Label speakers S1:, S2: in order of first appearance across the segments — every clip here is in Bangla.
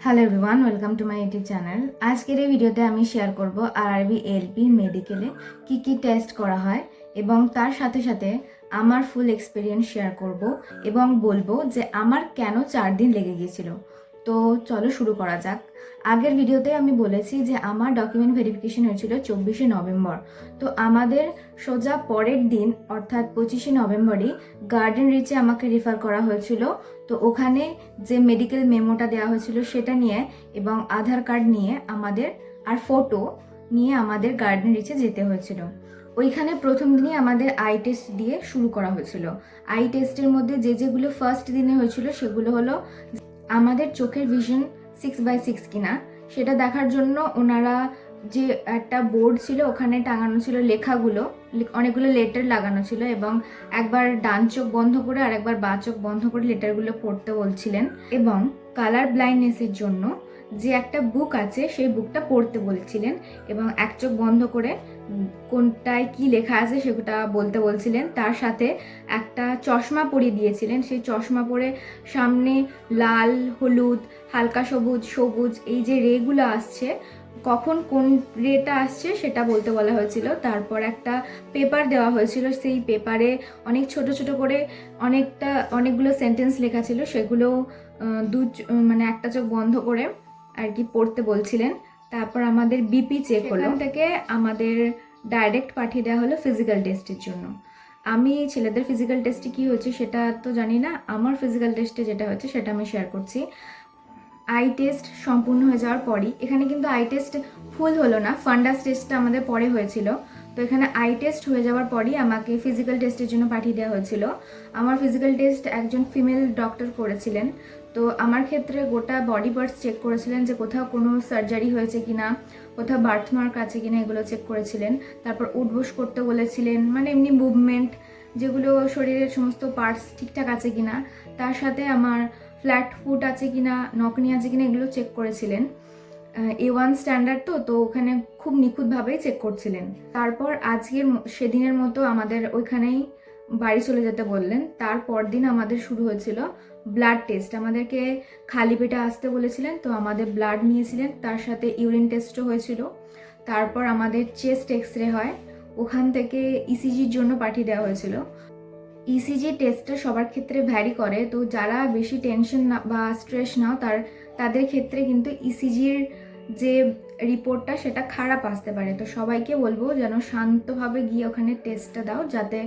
S1: Hello everyone, welcome to my YouTube channel. আজকের এই ভিডিওতে আমি শেয়ার করব আরআরবি এলপি মেডিকেলে কি টেস্ট করা হয় এবং তার সাথে সাথে আমার ফুল এক্সপিরিয়েন্স শেয়ার করব এবং বলবো যে আমার কেন 4 দিন লেগে গিয়েছিল। তো চলো শুরু করা যাক। আগের ভিডিওতে আমি বলেছি যে আমার ডকুমেন্ট ভেরিফিকেশন হয়েছিল 24শে নভেম্বর। তো আমাদের সোজা পরের দিন অর্থাৎ 25শে নভেম্বরই গার্ডেন রিচে আমাকে রেফার করা হয়েছিল। তো ওখানে যে মেডিকেল মেমোটা দেওয়া হয়েছিল সেটা নিয়ে এবং আধার কার্ড নিয়ে আমাদের আর ফটো নিয়ে আমাদের গার্ডেন রিচে যেতে হয়েছিল। ওইখানে প্রথম দিনই আমাদের আই টেস্ট দিয়ে শুরু করা হয়েছিল। আই টেস্টের মধ্যে যেগুলো ফার্স্ট দিনে হয়েছিল সেগুলো হলো আমাদের চোখের ভিশন 6/6 কিনা সেটা দেখার জন্য ওনারা যে একটা বোর্ড ছিল ওখানে টাঙানো ছিল লেখাগুলো, অনেকগুলো লেটার লাগানো ছিল এবং একবার ডান চোখ বন্ধ করে আর একবার বাঁ চোখ বন্ধ করে লেটারগুলো পড়তে বলছিলেন এবং কালার ব্লাইন্ডনেসের জন্য যে একটা বুক আছে সেই বুকটা পড়তে বলছিলেন এবং এক চোখ বন্ধ করে কোনটায় কি লেখা আছে সেটা বলতে বলছিলেন। তার সাথে একটা চশমা পরিয়ে দিয়েছিলেন, সেই চশমা পরে সামনে লাল, হলুদ, হালকা সবুজ, সবুজ এই যে রেগুলো আসছে কখন কোন রেটা আসছে সেটা বলতে বলা হয়েছিল। তারপর একটা পেপার দেওয়া হয়েছিল, সেই পেপারে অনেক ছোট ছোট করে অনেকগুলো সেন্টেন্স লেখা ছিল, সেগুলো মানে একটা চোখ বন্ধ করে আর কি পড়তে বলছিলেন। তারপর আমাদের বিপি চেক হলো, থেকে আমাদের ডাইরেক্ট পাঠিয়ে দেওয়া হলো ফিজিক্যাল টেস্টের জন্য। আমি ছেলেদের ফিজিক্যাল টেস্টে কী হয়েছে সেটা তো জানি না, আমার ফিজিক্যাল টেস্টে যেটা হয়েছে সেটা আমি শেয়ার করছি। আই টেস্ট সম্পূর্ণ হয়ে যাওয়ার পরই, এখানে কিন্তু আই টেস্ট ফুল হলো না, ফান্ডাস টেস্টটা আমাদের পরে হয়েছিল। তো এখানে আই টেস্ট হয়ে যাওয়ার পরই আমাকে ফিজিক্যাল টেস্টের জন্য পাঠিয়ে দেওয়া হয়েছিল। আমার ফিজিক্যাল টেস্ট একজন ফিমেল ডক্টর করেছিলেন। তো আমার ক্ষেত্রে গোটা বডি পার্টস চেক করেছিলেন যে কোথাও কোনো সার্জারি হয়েছে কিনা, কোথাও বার্থমার্ক আছে কিনা, এগুলো চেক করেছিলেন। তারপর উঠবোস করতে বলেছিলেন, মানে এমনি মুভমেন্ট যেগুলো শরীরের সমস্ত পার্টস ঠিকঠাক আছে কিনা, তার সাথে আমার ফ্ল্যাট ফুট আছে কিনা, নকনি আছে কিনা, এগুলো চেক করেছিলেন। A1 স্ট্যান্ডার্ড তো ওখানে খুব নিখুঁতভাবেই চেক করছিলেন। তারপর আজকের সেদিনের মতো আমাদের ওইখানেই বাড়ি চলে যেতে বললেন। তারপর দিন আমাদের শুরু হয়েছিল ব্লাড টেস্ট। আমাদেরকে খালি পেটে আসতে বলেছিলেন, তো আমাদের ব্লাড নিয়েছিলেন, তার সাথে ইউরিন টেস্টও হয়েছিল। তারপর আমাদের চেস্ট এক্সরে হয়, ওখান থেকে ইসিজির জন্য পাঠিয়ে দেওয়া হয়েছিল। ইসিজি টেস্টটা সবার ক্ষেত্রে ভ্যারি করে, তো যারা বেশি টেনশন না বা স্ট্রেস নাও তাদের ক্ষেত্রে কিন্তু ইসিজির যে রিপোর্টটা সেটা খারাপ আসতে পারে। তো সবাইকে বলবো যেন শান্তভাবে গিয়ে ওখানে টেস্টটা দাও যাতে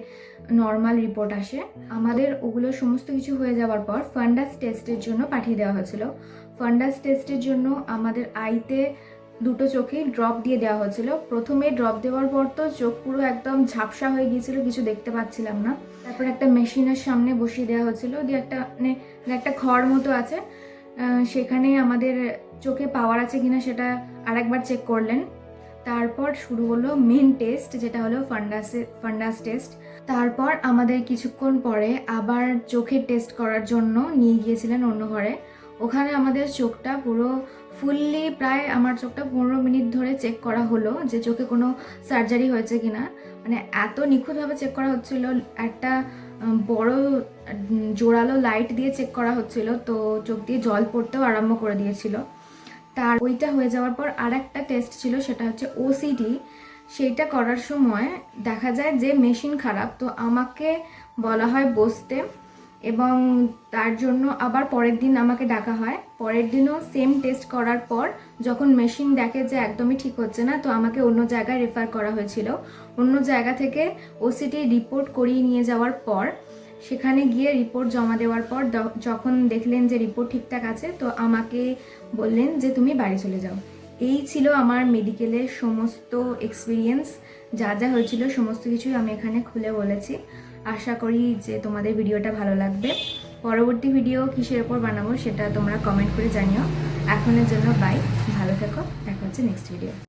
S1: নর্মাল রিপোর্ট আসে। আমাদের ওগুলো সমস্ত কিছু হয়ে যাওয়ার পর ফান্ডাস টেস্টের জন্য পাঠিয়ে দেওয়া হয়েছিল। ফান্ডাস টেস্টের জন্য আমাদের আইতে দুটো চোখেই ড্রপ দিয়ে দেওয়া হয়েছিল। প্রথমে ড্রপ দেওয়ার পর তো চোখ পুরো একদম ঝাপসা হয়ে গিয়েছিল, কিছু দেখতে পাচ্ছিলাম না। তারপর একটা মেশিনের সামনে বসিয়ে দেওয়া হয়েছিল, দিয়ে একটা খড় মতো আছে, সেখানে আমাদের চোখে পাওয়ার আছে কিনা সেটা আরেকবার চেক করলেন। তারপর শুরু হলো মেন টেস্ট, যেটা হলো ফান্ডাস টেস্ট। তারপর আমাদের কিছুক্ষণ পরে আবার চোখের টেস্ট করার জন্য নিয়ে গিয়েছিলেন অন্য ঘরে। ওখানে আমাদের চোখটা পুরো ফুললি প্রায় আমার চোখটা 15 মিনিট ধরে চেক করা হলো যে চোখে কোনো সার্জারি হয়েছে কিনা। মানে এত নিখুঁতভাবে চেক করা হচ্ছিল, একটা বড় জোরালো লাইট দিয়ে চেক করা হচ্ছিল, তো চোখ দিয়ে জল পড়তেও আরম্ভ করে দিয়েছিল। তার ওইটা হয়ে যাওয়ার পর আর একটা টেস্ট ছিল, সেটা হচ্ছে ওসিটি। সেইটা করার সময় দেখা যায় যে মেশিন খারাপ, তো আমাকে বলা হয় বসতে এবং তার জন্য আবার পরের দিন আমাকে ডাকা হয়। পরের দিনও সেম টেস্ট করার পর যখন মেশিন দেখে যে একদমই ঠিক হচ্ছে না, তো আমাকে অন্য জায়গায় রেফার করা হয়েছিল। অন্য জায়গা থেকে ওসিটি রিপোর্ট করিয়ে নিয়ে যাওয়ার পর সেখানে গিয়ে রিপোর্ট জমা দেওয়ার পর যখন দেখলেন যে রিপোর্ট ঠিকঠাক আছে, তো আমাকে বললেন যে তুমি বাড়ি চলে যাও। এই ছিল আমার মেডিকেলের সমস্ত এক্সপিরিয়েন্স। যা যা হয়েছিল সমস্ত কিছুই আমি এখানে খুলে বলেছি। আশা করি যে তোমাদের ভিডিওটা ভালো লাগবে। পরবর্তী ভিডিও কিসের ওপর বানাবো সেটা তোমরা কমেন্ট করে জানিও। এখনের জন্য বাই, ভালো থেকো, দেখা হচ্ছে নেক্সট ভিডিও।